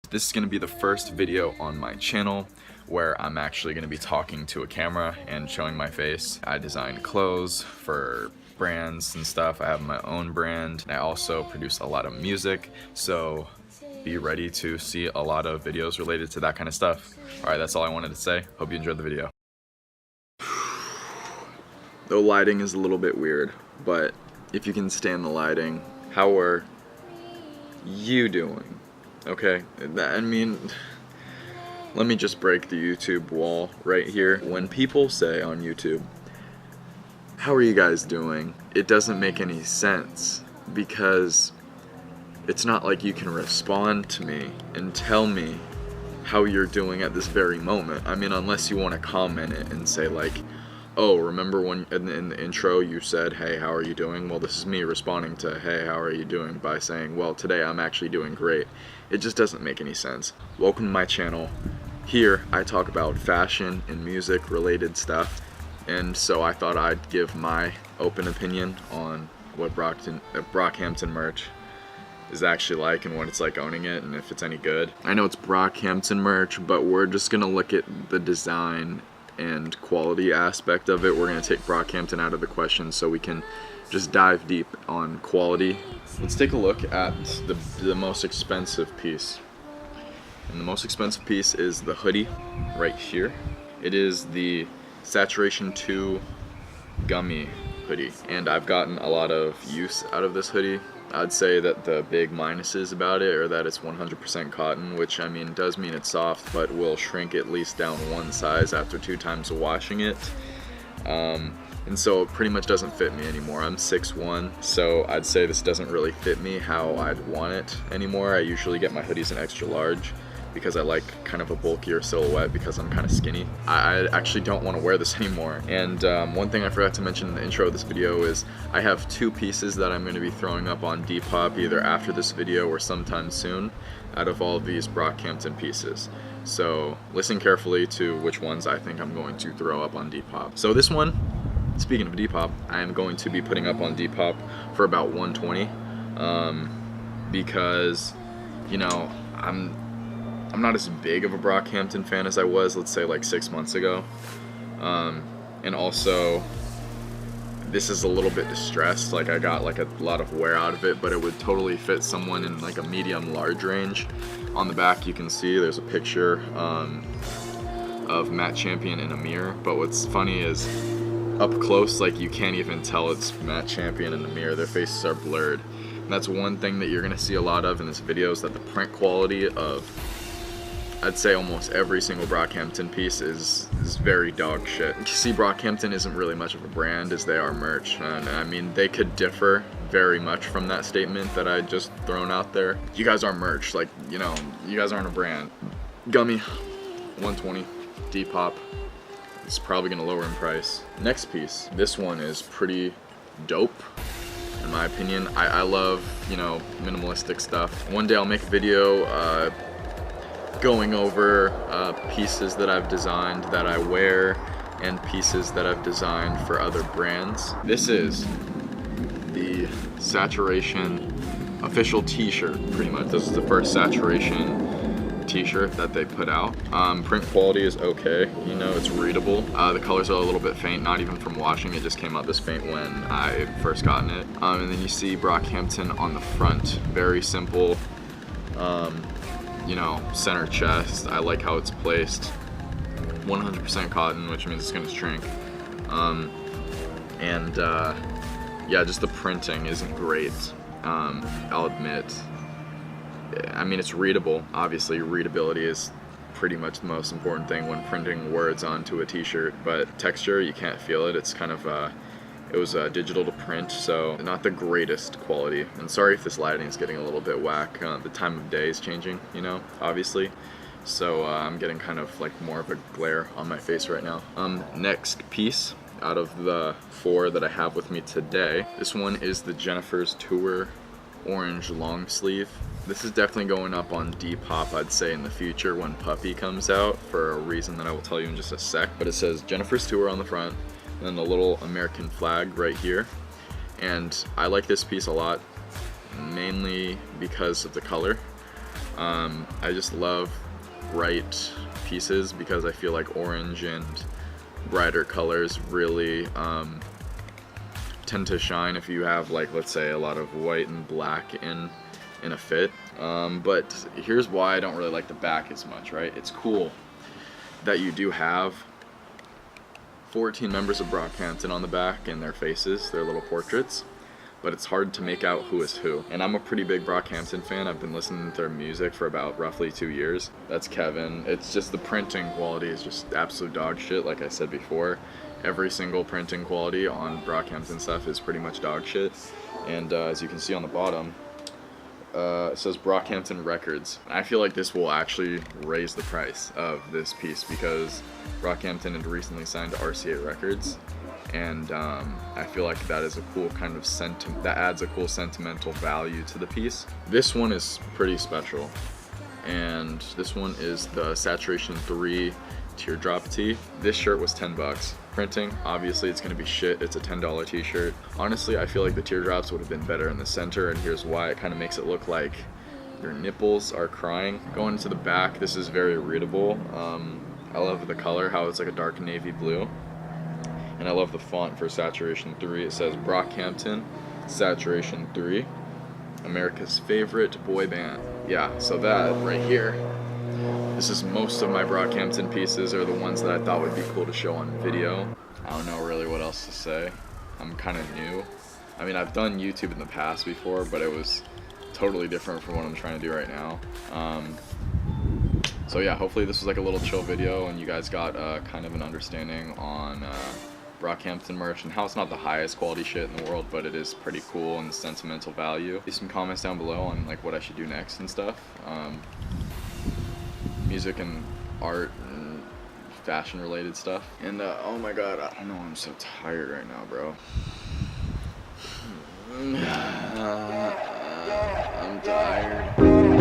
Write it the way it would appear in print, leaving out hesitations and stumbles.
This is going to be the first video on my channel where I'm actually going to be talking to a camera and showing my face. I design clothes for brands and stuff. I have my own brand. I also produce a lot of music, so be ready to see a lot of videos related to that kind of stuff. Alright, that's all I wanted to say. Hope you enjoyed the video. The lighting is a little bit weird, but if you can stand the lighting, how are you doing? Okay, I mean, let me just break the YouTube wall right here. When people say on YouTube, how are you guys doing? It doesn't make any sense, because it's not like you can respond to me and tell me how you're doing at this very moment. I mean, unless you want to comment it and say like, oh, remember when in the intro you said, hey, how are you doing? Well, this is me responding to, hey, how are you doing? By saying, well, today I'm actually doing great. It just doesn't make any sense. Welcome to my channel. Here, I talk about fashion and music related stuff. And so I thought I'd give my open opinion on what Brockhampton merch is actually like and what it's like owning it and if it's any good. I know it's Brockhampton merch, but we're just gonna look at the design and quality aspect of it. We're gonna take Brockhampton out of the question so we can just dive deep on quality. Let's take a look at the most expensive piece. And the most expensive piece is the hoodie right here. It is the Saturation 2 gummy hoodie, and I've gotten a lot of use out of this hoodie. I'd say that the big minuses about it are that it's 100% cotton, which I mean does mean it's soft, but will shrink at least down one size after 2 times of washing it. And so it pretty much doesn't fit me anymore. I'm 6'1", so I'd say this doesn't really fit me how I'd want it anymore. I usually get my hoodies in extra large because I like kind of a bulkier silhouette because I'm kind of skinny. I actually don't want to wear this anymore. And one thing I forgot to mention in the intro of this video is I have 2 pieces that I'm going to be throwing up on Depop either after this video or sometime soon out of all of these Brockhampton pieces. So listen carefully to which ones I think I'm going to throw up on Depop. So this one, speaking of Depop, I am going to be putting up on Depop for about $120 because, you know, I'm not as big of a Brockhampton fan as I was, let's say, like 6 months ago. And also, this is a little bit distressed. Like, I got like a lot of wear out of it, but it would totally fit someone in like a medium-large range. On the back, you can see there's a picture of Matt Champion in a mirror. But what's funny is, up close, like, you can't even tell it's Matt Champion in the mirror. Their faces are blurred. And that's one thing that you're gonna see a lot of in this video, is that the print quality of, I'd say, almost every single Brockhampton piece is very dog shit. You see, Brockhampton isn't really much of a brand as they are merch, and I mean, they could differ very much from that statement that I just thrown out there. You guys are merch, like, you know, you guys aren't a brand. Gummy, 120, Depop. It's probably gonna lower in price. Next piece, this one is pretty dope, in my opinion. I love, you know, minimalistic stuff. One day I'll make a video going over pieces that I've designed that I wear and pieces that I've designed for other brands. This is the Saturation official t-shirt, pretty much. This is the first Saturation t-shirt that they put out. Print quality is okay, you know, it's readable. The colors are a little bit faint, not even from washing, it just came out this faint when I first gotten it. And then you see Brockhampton on the front, very simple. You know, center chest. I like how it's placed. 100% cotton, which means it's gonna shrink. Yeah, just the printing isn't great. I'll admit. I mean, it's readable. Obviously, readability is pretty much the most important thing when printing words onto a t-shirt, but texture, you can't feel it. It's kind of it was digital to print, so not the greatest quality. And sorry if this lighting is getting a little bit whack. The time of day is changing, you know, obviously. So I'm getting kind of like more of a glare on my face right now. Next piece out of the 4 that I have with me today, this one is the Jennifer's Tour orange long sleeve. This is definitely going up on Depop, I'd say, in the future when Puppy comes out, for a reason that I will tell you in just a sec. But it says Jennifer's Tour on the front, and then the little American flag right here. And I like this piece a lot, mainly because of the color. I just love bright pieces because I feel like orange and brighter colors really tend to shine if you have, like, let's say a lot of white and black in a fit. But here's why I don't really like the back as much, right? It's cool that you do have 14 members of Brockhampton on the back and their faces, their little portraits, but it's hard to make out who is who. And I'm a pretty big Brockhampton fan. I've been listening to their music for about roughly 2 years. That's Kevin. It's just the printing quality is just absolute dog shit, like I said before. Every single printing quality on Brockhampton stuff is pretty much dog shit. And as you can see on the bottom, it says Brockhampton Records. I feel like this will actually raise the price of this piece because Brockhampton had recently signed to RCA Records, and I feel like that is a cool kind of that adds a cool sentimental value to the piece. This one is pretty special, and this one is the Saturation 3 Teardrop tee. This shirt was 10 bucks. Printing, obviously it's gonna be shit. It's a $10 t-shirt. Honestly, I feel like the teardrops would have been better in the center, and here's why. It kind of makes it look like your nipples are crying. Going into the back, this is very readable. I love the color, how it's like a dark navy blue. And I love the font for Saturation 3. It says Brockhampton Saturation 3, America's favorite boy band. Yeah, so that right here, this is most of my Brockhampton pieces are the ones that I thought would be cool to show on video. I don't know really what else to say. I'm kind of new. I mean, I've done YouTube in the past before, but it was totally different from what I'm trying to do right now. So yeah, hopefully this was like a little chill video and you guys got kind of an understanding on Brockhampton merch and how it's not the highest quality shit in the world, but it is pretty cool and sentimental value. Leave some comments down below on like what I should do next and stuff. Music and art and fashion related stuff. And oh my god, I don't know, I'm so tired right now, bro. I'm tired.